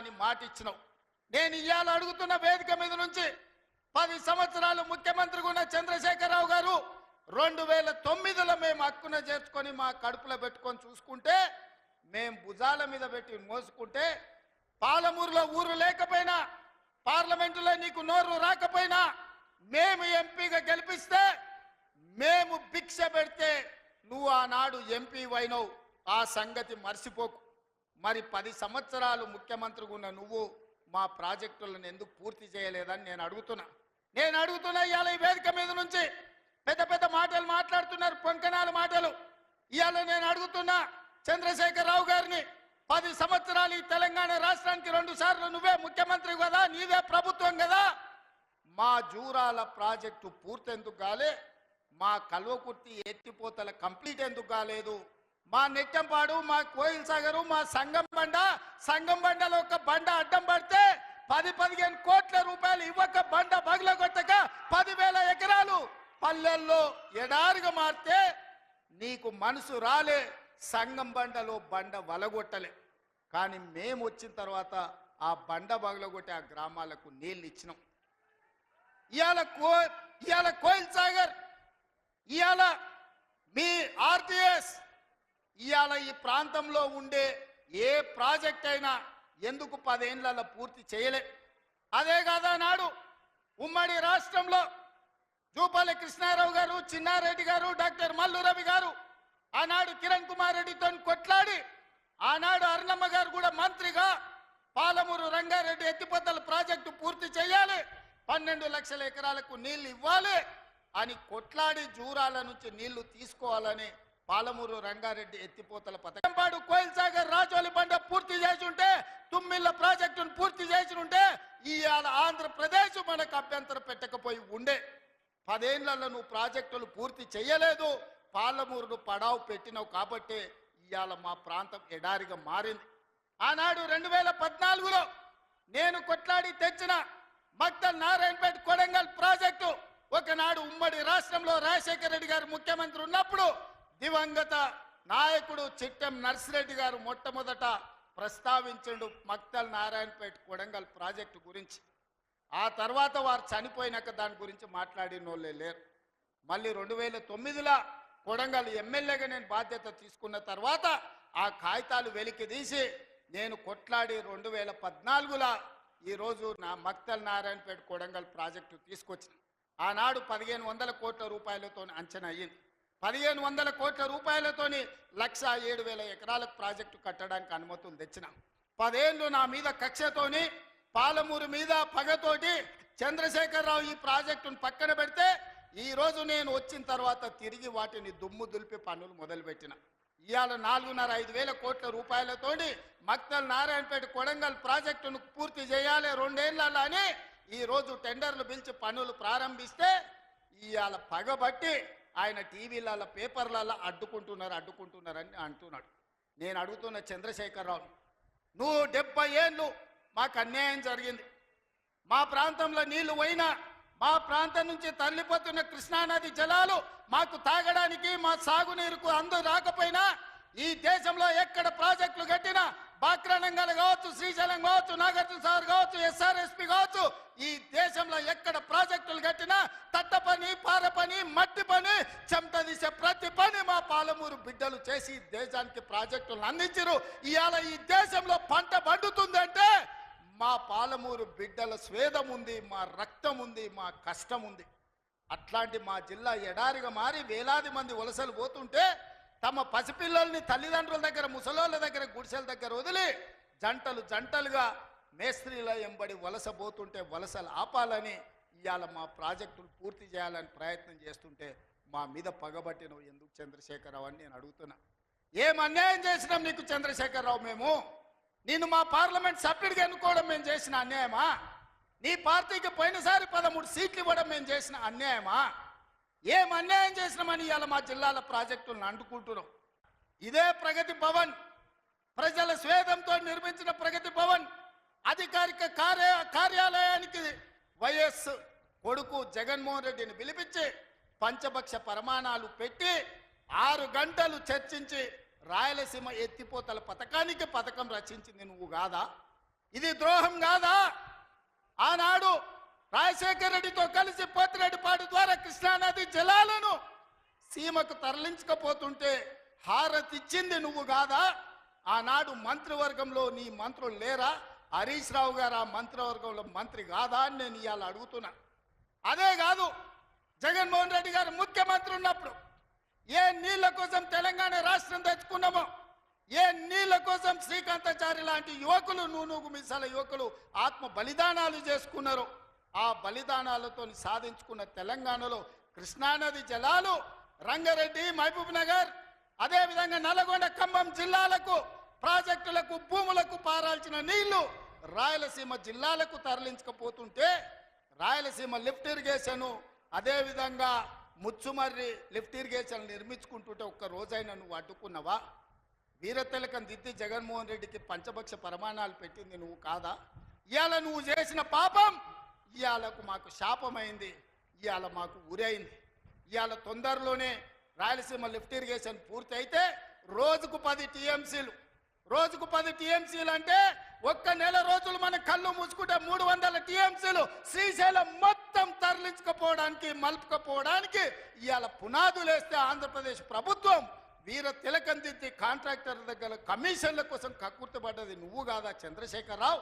అని మాట ఇచ్చినావు. నేను ఇవాళ అడుగుతున్న వేదిక మీద నుంచి 10 సంవత్సరాలు ముఖ్యమంత్రిగా ఉన్న చంద్రశేఖరరావు గారు 2009లో మేము హక్కున చేర్చుకొని మా కడుపులో పెట్టుకొని చూసుకుంటే, మేము భుజాల మీద పెట్టి మోసుకుంటే, పాలమూరులో ఊరు లేకపోయినా, పార్లమెంటులో నీకు నోరు రాకపోయినా, మేము ఎంపీగా గెలిపిస్తే, మేము భిక్ష పెడితే నువ్వు ఆనాడు ఎంపీ అయినవు. ఆ సంగతి మర్చిపోకు. మరి 10 సంవత్సరాలు ముఖ్యమంత్రిగా ఉన్న నువ్వు మా ప్రాజెక్టులను ఎందుకు పూర్తి చేయలేదని నేను అడుగుతున్నా. ఇవాళ ఈ వేదిక మీద నుంచి పెద్ద పెద్ద మాటలు మాట్లాడుతున్నారు, పొంకనాల మాటలు. ఇవాళ నేను అడుగుతున్నా చంద్రశేఖరరావు గారిని, 10 సంవత్సరాలు ఈ తెలంగాణ రాష్ట్రానికి 2 సార్లు నువ్వే ముఖ్యమంత్రి కదా, నీదే ప్రభుత్వం కదా, మా జూరాల ప్రాజెక్టు పూర్తి ఎందుకు కాలే, మా కల్వకుర్తి ఎత్తిపోతల కంప్లీట్ ఎందుకు కాలేదు, మా నెట్టంపాడు, మా కోయిల్ సాగరు, మా సంగం బండలో ఒక బండ అడ్డం పడితే 10-15 కోట్ల రూపాయలు ఇవ్వక బండ పగలగొట్టక 10,000 ఎకరాలు పల్లెల్లో ఎడారిగా మారితే నీకు మనసు రాలే, సంగం బండలో బండ వలగొట్టలే. కానీ మేము వచ్చిన తర్వాత ఆ బండ పగలగొట్టి ఆ గ్రామాలకు నీళ్ళు ఇచ్చినాం. ఇవాళ కోయిల్ సాగర్, ఇవాళ మీ ఆర్టీఎస్, ఇవాళ ఈ ప్రాంతంలో ఉండే ఏ ప్రాజెక్ట్ అయినా ఎందుకు 10 ఏళ్లలో పూర్తి చేయలే? అదే కాదా నాడు ఉమ్మడి రాష్ట్రంలో జూపల్లి కృష్ణారావు గారు, చిన్నారెడ్డి గారు, డాక్టర్ మల్లు రవి గారు ఆనాడు కిరణ్ కుమార్ రెడ్డితో కొట్లాడి, ఆనాడు అరుణమ్మ గారు కూడా మంత్రిగా పాలమూరు రంగారెడ్డి ఎత్తిపోతల ప్రాజెక్టు పూర్తి చేయాలి, 12 లక్షల ఎకరాలకు నీళ్లు ఇవ్వాలి అని కొట్లాడి జూరాల నుంచి నీళ్లు తీసుకోవాలని పాలమూరు రంగారెడ్డి ఎత్తిపోతల పథకం పాడు కోయిల్ సాగర్ రాజోలి బండ పూర్తి చేసి ఉంటే, తుమ్మిళ్ళ ప్రాజెక్టును పూర్తి చేసి ఉంటే ఇవాళ ఆంధ్రప్రదేశ్ మనకు అభ్యంతరం పెట్టకపోయి ఉండే. 10 ఏళ్లలో నువ్వు ప్రాజెక్టులు పూర్తి చేయలేదు, పాలమూరును పడావు పెట్టినావు కాబట్టి ఇవాళ మా ప్రాంతం ఎడారిగా మారింది. ఆనాడు 2014లో నేను కొట్లాడి తెచ్చిన మక్తల్ నారాయణపేట కొడంగల్ ప్రాజెక్టు ఒకనాడు ఉమ్మడి రాష్ట్రంలో రాజశేఖర రెడ్డి గారు ముఖ్యమంత్రి ఉన్నప్పుడు దివంగత నాయకుడు చిట్టెం నర్సిరెడ్డి గారు మొట్టమొదట ప్రస్తావించండు మక్తల్ నారాయణపేట కొడంగల్ ప్రాజెక్టు గురించి. ఆ తర్వాత వారు చనిపోయినాక దాని గురించి మాట్లాడిన వాళ్ళే లేరు. మళ్ళీ 2009లో కొడంగల్ ఎమ్మెల్యేగా నేను బాధ్యత తీసుకున్న తర్వాత ఆ కాగితాలు వెలికి తీసి నేను కొట్లాడి 2014లో ఈరోజు నా మక్తల్ నారాయణపేట కొడంగల్ ప్రాజెక్టు తీసుకొచ్చిన. ఆనాడు 1500 కోట్ల రూపాయలతో అంచనా అయ్యింది. 1500 కోట్ల రూపాయలతోని 1,07,000 ఎకరాలకు ప్రాజెక్టు కట్టడానికి అనుమతులు తెచ్చిన. 10 ఏళ్ళు నా మీద కక్షతోని, పాలమూరు మీద పగతోటి చంద్రశేఖరరావు ఈ ప్రాజెక్టును పక్కన పెడితే, ఈరోజు నేను వచ్చిన తర్వాత తిరిగి వాటిని దుమ్ము దులిపి పనులు మొదలుపెట్టిన. ఇవాళ 4,500 కోట్ల రూపాయలతోని మక్తల్ నారాయణపేట కొడంగల్ ప్రాజెక్టును పూర్తి చేయాలి 2 ఏళ్లలో అని ఈరోజు టెండర్లు పిలిచి పనులు ప్రారంభిస్తే, ఇవాళ పగబట్టి ఆయన టీవీలలో పేపర్లలో అడ్డుకుంటున్నారని అంటున్నాడు. నేను అడుగుతున్న చంద్రశేఖరరావు, నువ్వు 70 ఏళ్ళు మాకు అన్యాయం జరిగింది, మా ప్రాంతంలో నీళ్లు పోయినా, మా ప్రాంతం నుంచి తరలిపోతున్న కృష్ణానది జలాలు మాకు తాగడానికి, మా సాగునీరుకు అందు రాకపోయినా, ఈ దేశంలో ఎక్కడ ప్రాజెక్టులు కట్టినా, బాక్రానంగల్ కావచ్చు, శ్రీశైలం కావచ్చు, నాగార్జున సాగర్ కావచ్చు, ఎస్ఆర్ఎస్పి కావచ్చు, ఈ దేశంలో ఎక్కడ ప్రాజెక్టులు కట్టినా తట్ట పని, పార పని, మట్టి పని, చెమట తీసే ప్రతి పని మా పాలమూరు బిడ్డలు చేసి దేశానికి ప్రాజెక్టులను అందించారు. ఇవాళ ఈ దేశంలో పంట పండుతుందంటే మా పాలమూరు బిడ్డల స్వేదం ఉంది, మా రక్తం ఉంది, మా కష్టం ఉంది. అట్లాంటి మా జిల్లా ఎడారిగా మారి వేలాది మంది వలసలు పోతుంటే, తమ పసిపిల్లల్ని తల్లిదండ్రుల దగ్గర, ముసలోళ్ళ దగ్గర, గుడిసెల దగ్గర వదిలి జంటలుగా మేస్త్రీల ఎంబడి వలస పోతుంటే వలసలు ఆపాలని, ఇవాళ మా ప్రాజెక్టులు పూర్తి చేయాలని ప్రయత్నం చేస్తుంటే మా మీద పగబట్టినవు ఎందుకు చంద్రశేఖరరావు అని నేను అడుగుతున్నా. ఏం అన్యాయం చేసినాం నీకు చంద్రశేఖరరావు? మేము నిన్ను మా పార్లమెంట్ సభ్యుడిగా ఎన్నుకోవడం మేము చేసిన అన్యాయమా? నీ పార్టీకి పోయినసారి 13 సీట్లు ఇవ్వడం మేము చేసిన అన్యాయమా? ఏం అన్యాయం చేసినామని ఇవాళ మా జిల్లాల ప్రాజెక్టులను అంటుకుంటున్నాం. ఇదే ప్రగతి భవన్, ప్రజల స్వేదంతో నిర్మించిన ప్రగతి భవన్ అధికారిక కార్యాలయానికి వైఎస్ కొడుకు జగన్మోహన్ రెడ్డిని పిలిపించి పంచభక్ష ప్రమాణాలు పెట్టి 6 గంటలు చర్చించి రాయలసీమ ఎత్తిపోతల పథకం రచించింది నువ్వు కాదా? ఇది ద్రోహం కాదా? ఆనాడు రాజశేఖర రెడ్డితో కలిసి పోతిరెడ్డిపాడు ద్వారా కృష్ణానది జలాలను సీమకు తరలించకపోతుంటే హారతిచ్చింది నువ్వు కాదా? ఆనాడు మంత్రివర్గంలో నీ మంత్రులు లేరా? హరీష్ రావు గారు ఆ మంత్రివర్గంలో మంత్రి కాదా అని నేను ఇవాళ అడుగుతున్నా. అదే కాదు, జగన్మోహన్ రెడ్డి గారు ముఖ్యమంత్రి ఉన్నప్పుడు ఏ నీళ్ల కోసం తెలంగాణ రాష్ట్రం తెచ్చుకున్నామో, ఏ నీళ్ల కోసం శ్రీకాంతాచారి లాంటి యువకులు, నూనూగు మిసాల యువకులు ఆత్మ బలిదానాలు చేసుకున్నారు, ఆ బలిదానాలతో సాధించుకున్న తెలంగాణలో కృష్ణానది జలాలు రంగారెడ్డి, మహబూబ్ నగర్, అదేవిధంగా నల్గొండ, ఖమ్మం జిల్లాలకు ప్రాజెక్టులకు, భూములకు పారాల్సిన నీళ్లు రాయలసీమ జిల్లాలకు తరలించకపోతుంటే రాయలసీమ లిఫ్ట్ ఇరిగేషన్, అదేవిధంగా ముచ్చుమర్రి లిఫ్ట్ ఇరిగేషన్ నిర్మించుకుంటుంటే ఒక్క రోజైనా నువ్వు అడ్డుకున్నావా? వీరతిలకం దిద్ది జగన్మోహన్ రెడ్డికి పంచభక్ష ప్రమాణాలు పెట్టింది నువ్వు కాదా? ఇవాళ నువ్వు చేసిన పాపం ఇవాళకు మాకు శాపమైంది, ఇవాళ మాకు ఉరైంది. ఇవాళ తొందరలోనే రాయలసీమ లిఫ్ట్ ఇరిగేషన్ పూర్తి అయితే రోజుకు 10 టీఎంసీలు, రోజుకు 10 టీఎంసీలు అంటే ఒక్క నెల రోజులు మన కళ్ళు మూసుకుంటే 300 టీఎంసీలు శ్రీశైలం మొత్తం తరలించకపోవడానికి, మలుపుకపోవడానికి ఇవాళ పునాదులు వేస్తే ఆంధ్రప్రదేశ్ ప్రభుత్వం వీర తిలకం దిద్ది కాంట్రాక్టర్ దగ్గర కమిషన్ల కోసం కక్కుర్తిపడ్డది నువ్వు కాదా చంద్రశేఖరరావు?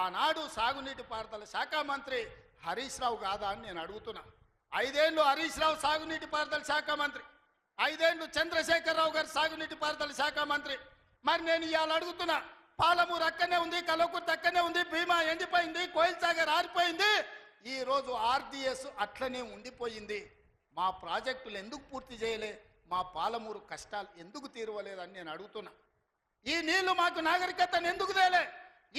ఆనాడు సాగునీటి పారుదల శాఖ మంత్రి హరీష్ రావు కాదా అని నేను అడుగుతున్నా. 5 ఏళ్ళు హరీష్ రావు సాగునీటి పారుదల శాఖ మంత్రి, 5 ఏళ్ళు చంద్రశేఖరరావు గారు సాగునీటి పారుదల శాఖ మంత్రి. మరి నేను ఇవాళ అడుగుతున్నా, పాలమూరు అక్కనే ఉంది, కల్వకుర్తి అక్కనే ఉంది, భీమా ఎండిపోయింది, కోయిల్ సాగర్ ఆరిపోయింది, ఈ రోజు ఆర్డీఎస్ అట్లనే ఉండిపోయింది. మా ప్రాజెక్టులు ఎందుకు పూర్తి చేయలే? మా పాలమూరు కష్టాలు ఎందుకు తీరవలేదని నేను అడుగుతున్నా. ఈ నీళ్లు మాకు నాగరికతను ఎందుకు తేలే?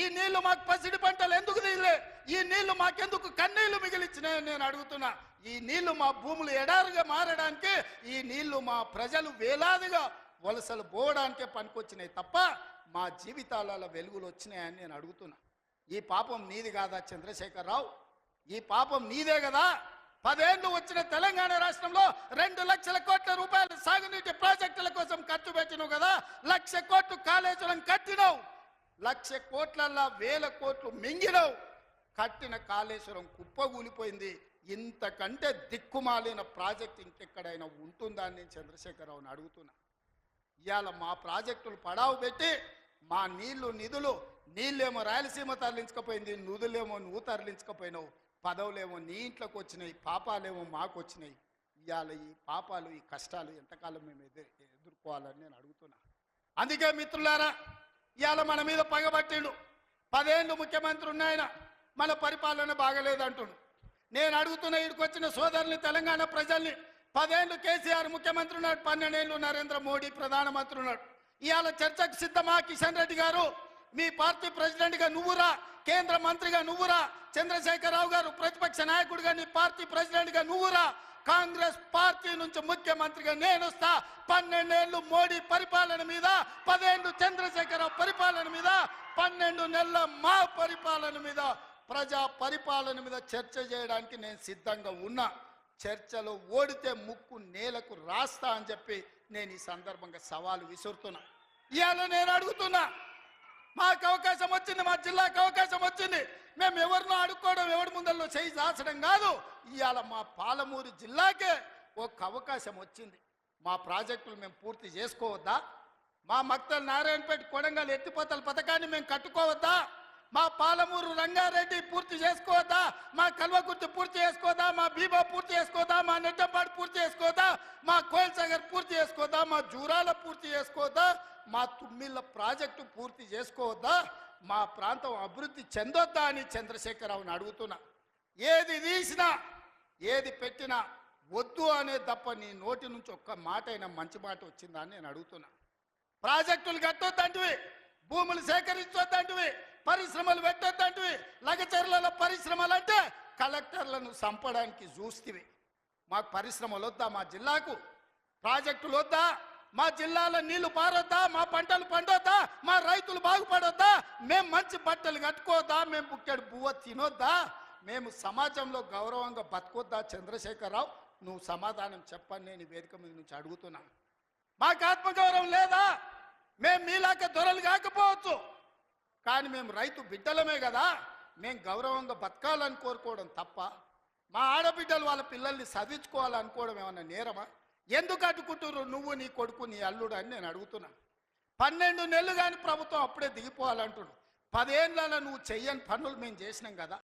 ఈ నీళ్లు మాకు పసిడి పంటలు ఎందుకు తీయలే? ఈ నీళ్లు మాకెందుకు కన్నీళ్లు మిగిలిచ్చినాయని నేను అడుగుతున్నా. ఈ నీళ్లు మా భూములు ఎడారుగా మారడానికి, ఈ నీళ్లు మా ప్రజలు వేలాదిగా వలసలు పోవడానికే పనికొచ్చినాయి తప్ప మా జీవితాలలో వెలుగులు వచ్చినాయని నేను అడుగుతున్నా. ఈ పాపం నీది కాదా చంద్రశేఖరరావు? ఈ పాపం నీదే కదా? 10 ఏళ్ళు వచ్చిన తెలంగాణ రాష్ట్రంలో 2 లక్షల కోట్ల రూపాయలు సాగునీటి ప్రాజెక్టుల కోసం ఖర్చు పెట్టినావు కదా. 1,00,000 కోట్లు కాళేశ్వరం కట్టినావు, 1,00,000 కోట్లల్లా 1,000 కోట్లు మింగినావు. కట్టిన కాళేశ్వరం కుప్పగూలిపోయింది. ఇంతకంటే దిక్కుమాలిన ప్రాజెక్ట్ ఇంకెక్కడైనా ఉంటుందా అని నేను చంద్రశేఖరరావుని అడుగుతున్నా. ఇవాళ మా ప్రాజెక్టులు పడావు పెట్టి మా నిధులు నీళ్ళేమో రాయలసీమ తరలించకపోయింది, నిధులేమో నువ్వు తరలించకపోయినావు, పదవులేమో నీ ఇంట్లోకి వచ్చినాయి, పాపాలేమో మాకు వచ్చినాయి. ఇవాళ ఈ పాపాలు, ఈ కష్టాలు ఎంతకాలం మేము ఎదుర్కోవాలని నేను అడుగుతున్నా. అందుకే మిత్రులారా, ఇవాళ మన మీద పగబట్టిండు. 10 ఏళ్ళు ముఖ్యమంత్రి ఉన్నాయన, మన పరిపాలన బాగలేదంటుండు. నేను అడుగుతున్న ఇక్కడికి వచ్చిన సోదరుని, తెలంగాణ ప్రజల్ని, 10 ఏళ్ళు కేసీఆర్ ముఖ్యమంత్రి ఉన్నాడు, 12 ఏళ్ళు నరేంద్ర మోడీ ప్రధానమంత్రి ఉన్నాడు. ఇవాళ చర్చకు సిద్ధమా? కిషన్ రెడ్డి గారు మీ పార్టీ ప్రెసిడెంట్గా నువ్వురా, కేంద్ర మంత్రిగా నువ్వురా, చంద్రశేఖరరావు గారు ప్రతిపక్ష నాయకుడిగా నీ పార్టీ ప్రెసిడెంట్గా నువ్వురా, కాంగ్రెస్ పార్టీ నుంచి ముఖ్యమంత్రిగా నేను వస్తా. 12 ఏళ్ళు మోడీ పరిపాలన మీద, 10 ఏళ్ళు చంద్రశేఖరరావు పరిపాలన మీద, 12 నెలల మా పరిపాలన మీద, ప్రజా పరిపాలన మీద చర్చ చేయడానికి నేను సిద్ధంగా ఉన్నా. చర్చలో ఓడితే ముక్కు నేలకు రాస్తా అని చెప్పి నేను ఈ సందర్భంగా సవాలు విసురుతున్నా. ఇవాళ నేను అడుగుతున్నా, మాకు అవకాశం వచ్చింది, మా జిల్లాకు అవకాశం వచ్చింది, మేము ఎవరినో అడుక్కోవడం, ఎవరి ముందల్లో చేయి దాచడం కాదు. ఇవాళ మా పాలమూరు జిల్లాకే ఒక అవకాశం వచ్చింది. మా ప్రాజెక్టులు మేము పూర్తి చేసుకోవద్దా? మా మక్తల్ నారాయణపేట కొడంగల్ ఎత్తిపోతల పథకాన్ని మేము కట్టుకోవద్దా? మా పాలమూరు రంగారెడ్డి పూర్తి చేసుకోవద్దా? మా కల్వకుర్తి పూర్తి చేసుకోవద్దా? మా భీమా పూర్తి చేసుకోవద్దా? మా నెట్టంపాడు పూర్తి చేసుకోవద్దా? మా కోయిల్ సాగర్ పూర్తి చేసుకోవద్దా? మా జూరాల పూర్తి చేసుకోవద్దా? మా తుమ్మిళ్ళ ప్రాజెక్టు పూర్తి చేసుకోవద్దా? మా ప్రాంతం అభివృద్ధి చెందొద్దా అని చంద్రశేఖరరావుని అడుగుతున్నా. ఏది తీసినా, ఏది పెట్టినా వద్దు అనే తప్ప నీ నోటి నుంచి ఒక్క మాట అయినా మంచి మాట వచ్చిందా అని నేను అడుగుతున్నా. ప్రాజెక్టులు కట్టొద్దంటివి, భూములు సేకరించొద్దంటివి, పరిశ్రమలు పెట్టొద్దంటివి. లగచర్లలో పరిశ్రమలు అంటే కలెక్టర్లను చంపడానికి చూస్తేవి. మాకు పరిశ్రమలు వద్దా? మా జిల్లాకు ప్రాజెక్టులు వద్దా? మా జిల్లాలో నీళ్లు పారొద్దా? మా పంటలు పండొద్దా? మా రైతులు బాగుపడొద్దా? మేము మంచి బట్టలు కట్టుకోవద్దా? మేము బుక్కెడు బువ్వ తినొద్దా? మేము సమాజంలో గౌరవంగా బతకొద్దా? చంద్రశేఖరరావు, నువ్వు సమాధానం చెప్పని నేను వేదిక మీద నుంచి అడుగుతున్నా. మాకు ఆత్మగౌరవం లేదా? మేము మీలాక దొరలు కాకపోవచ్చు, కానీ మేము రైతు బిడ్డలమే కదా, మేము గౌరవంగా బతకాలని కోరుకోవడం తప్ప, మా ఆడబిడ్డలు వాళ్ళ పిల్లల్ని చదివించుకోవాలనుకోవడం ఏమన్నా నేరమా? ఎందుకు అడ్డుకుంటున్నారు నువ్వు, నీ కొడుకు, నీ అల్లుడు అని నేను అడుగుతున్నా. 12 నెలలు కానీ ప్రభుత్వం అప్పుడే దిగిపోవాలంటున్నాడు. 10 ఏళ్ళలో నువ్వు చెయ్యని పనులు మేము చేసినాం కదా.